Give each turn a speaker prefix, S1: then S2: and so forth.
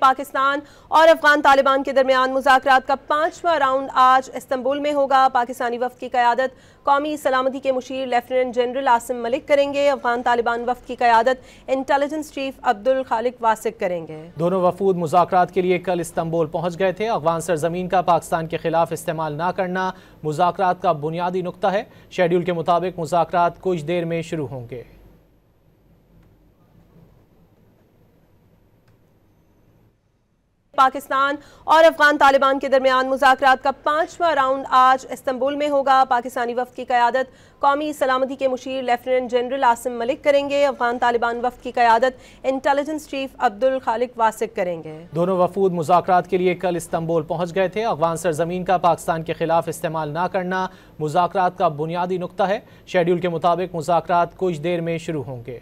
S1: पाकिस्तान और अफगान तालिबान के दरमियान मुज़ाकरात का 5वां राउंड आज इस्तांबुल में होगा। पाकिस्तानी वफ़द की क़यादत कौमी सलामती के मुशीर लेफ्टिनेंट जनरल आसिम मलिक करेंगे। अफगान तालिबान वफ़द की क़यादत इंटेलिजेंस चीफ अब्दुल खालिक वासिक करेंगे।
S2: दोनों वफूद मुज़ाकरात के लिए कल इस्तांबुल पहुँच गए थे। अफगान सरजमीन का पाकिस्तान के खिलाफ इस्तेमाल न करना मुज़ाकरात का बुनियादी नुक्ता है। शेड्यूल के मुताबिक मुज़ाकरात कुछ देर में शुरू होंगे।
S1: पाकिस्तान और अफगान तालिबान के दरमियान मुज़ाकरात का 5वां राउंड आज इस्तांबुल में होगा। पाकिस्तानी वफ़द की क़यादत कौमी सलामती के मुशीर लेफ्टिनेंट जनरल आसिम मलिक करेंगे। अफगान तालिबान वफ़द की क़यादत इंटेलिजेंस चीफ अब्दुल खालिक वासिक करेंगे।
S2: दोनों वफूद मुज़ाकरात के लिए कल इस्तांबुल पहुँच गए थे। अफगान सरजमीन का पाकिस्तान के खिलाफ इस्तेमाल न करना मुज़ाकरात का बुनियादी नुक्ता है। शेड्यूल के मुताबिक मुज़ाकरात कुछ देर में शुरू होंगे।